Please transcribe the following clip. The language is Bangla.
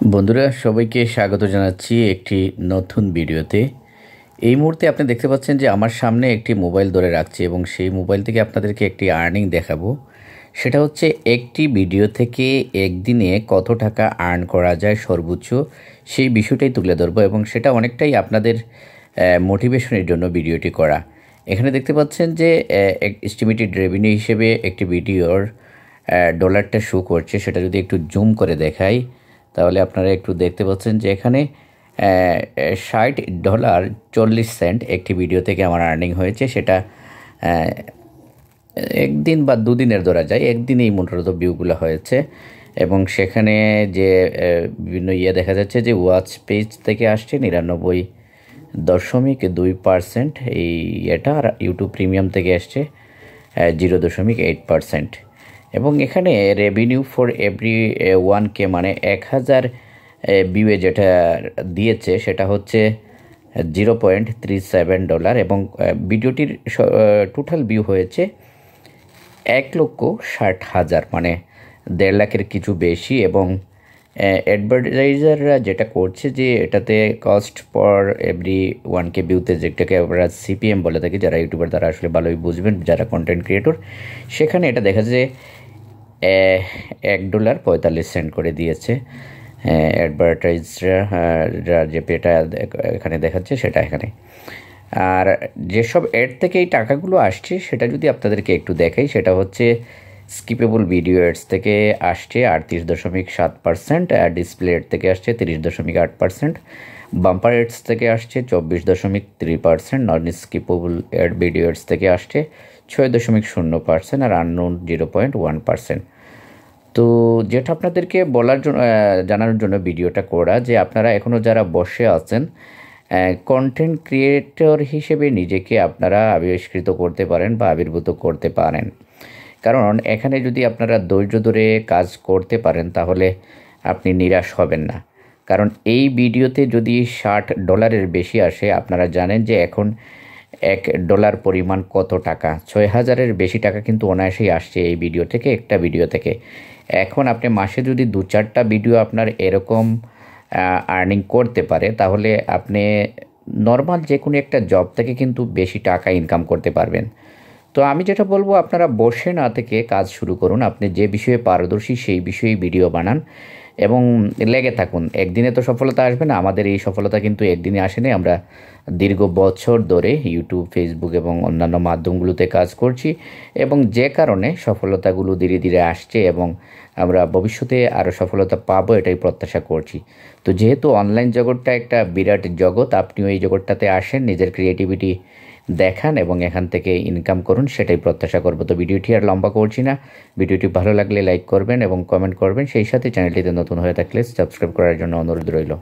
বন্ধুরা সবাইকে স্বাগত জানাচ্ছি একটি নতুন ভিডিওতে। এই মুহূর্তে আপনি দেখতে পাচ্ছেন যে আমার সামনে একটি মোবাইল ধরে রাখছি এবং সেই মোবাইল থেকে আপনাদেরকে একটি আর্নিং দেখাবো। সেটা হচ্ছে একটি ভিডিও থেকে একদিনে কত টাকা আর্ন করা যায় সর্বোচ্চ, সেই বিষয়টাই তুলে ধরবো এবং সেটা অনেকটাই আপনাদের মোটিভেশনের জন্য ভিডিওটি করা। এখানে দেখতে পাচ্ছেন যে এস্টিমেটেড রেভিনিউ হিসেবে একটি ভিডিওর ডলারটা শো করছে। সেটা যদি একটু জুম করে দেখাই তাহলে আপনারা একটু দেখতে পাচ্ছেন যে এখানে $60.40 একটি ভিডিও থেকে আমার আর্নিং হয়েছে। সেটা একদিন বা দুদিনের ধরা যায়, একদিনেই মূলত ভিউগুলো হয়েছে এবং সেখানে যে বিভিন্ন দেখা যাচ্ছে যে ওয়াচ পেজ থেকে আসছে 99.2%, এই এটা আর ইউটিউব প্রিমিয়াম থেকে আসছে 0.8%। এবং এখানে রেভিনিউ ফর এভরি 1K মানে 1000 ভিউয়ে যেটা দিয়েছে সেটা হচ্ছে $0.37 এবং ভিডিওটির টোটাল ভিউ হয়েছে 1,60,000 মানে 1.5 লাখের কিছু বেশি। এবং অ্যাডভার্টাইজাররা যেটা করছে যে এটাতে কস্ট পর এভরি 1K ভিউতে, যেটাকে আমরা CPM বলে থাকি, যারা ইউটিউবার তারা আসলে ভালোই বুঝবেন, যারা কন্টেন্ট ক্রিয়েটর, সেখানে এটা দেখা যায় $1.45 করে দিয়েছে অ্যাডভার্টাইজাররা, যে পেটা এখানে দেখাচ্ছে সেটা এখানে। আর যেসব অ্যাড থেকে এই টাকাগুলো আসছে সেটা যদি আপনাদেরকে একটু দেখাই, সেটা হচ্ছে স্কিপেবল ভিডিও অ্যাডস থেকে আসছে 38.7%, ডিসপ্লে অ্যাড থেকে আসছে 30.8%, বাম্পার অ্যাডস থেকে আসছে 24.3%, non skippable ad video ads থেকে আসছে 6.0%, আর আননোন 0.1%। তো যেটা আপনাদেরকে বলার জন্য জানানোর জন্য ভিডিওটা করা, যে আপনারা এখনও যারা বসে আছেন কন্টেন্ট ক্রিয়েটর হিসেবে নিজেকে আপনারা আবিষ্কৃত করতে পারেন বা আবির্ভূত করতে পারেন। কারণ এখানে যদি আপনারা ধৈর্য ধরে কাজ করতে পারেন তাহলে আপনি নিরাশ হবেন না। কারণ এই ভিডিওতে যদি $60 বেশি আসে, আপনারা জানেন যে এখন $1 পরিমাণ কত টাকা, 6,000-এর বেশি টাকা কিন্তু অনায়াসেই আসছে এই ভিডিও থেকে, একটা ভিডিও থেকে। এখন আপনি মাসে যদি 2-4টা ভিডিও আপনার এরকম আর্নিং করতে পারে, তাহলে আপনি নর্মাল যে কোনো একটা জব থেকে কিন্তু বেশি টাকা ইনকাম করতে পারবেন। তো আমি যেটা বলবো, আপনারা বসে না থেকে কাজ শুরু করুন। আপনি যে বিষয়ে পারদর্শী সেই বিষয়ে ভিডিও বানান এবং লেগে থাকুন। একদিনে তো সফলতা আসবে না, আমাদের এই সফলতা কিন্তু একদিনে আসেনি। আমরা দীর্ঘ বছর ধরে ইউটিউব, ফেসবুক এবং অন্যান্য মাধ্যমগুলোতে কাজ করছি এবং যে কারণে সফলতাগুলো ধীরে ধীরে আসছে এবং আমরা ভবিষ্যতে আরও সফলতা পাবো এটাই প্রত্যাশা করছি। তো যেহেতু অনলাইন জগৎটা একটা বিরাট জগৎ, আপনিও এই জগৎটাতে আসেন, নিজের ক্রিয়েটিভিটি দেখান এবং এখান থেকে ইনকাম করুন, সেটাই প্রত্যাশা করব। তো ভিডিওটি আর লম্বা করছি না, ভিডিওটি ভালো লাগলে লাইক করবেন এবং কমেন্ট করবেন, সেই সাথে চ্যানেলটিতে নতুন হয়ে থাকলে সাবস্ক্রাইব করার জন্য অনুরোধ রইল।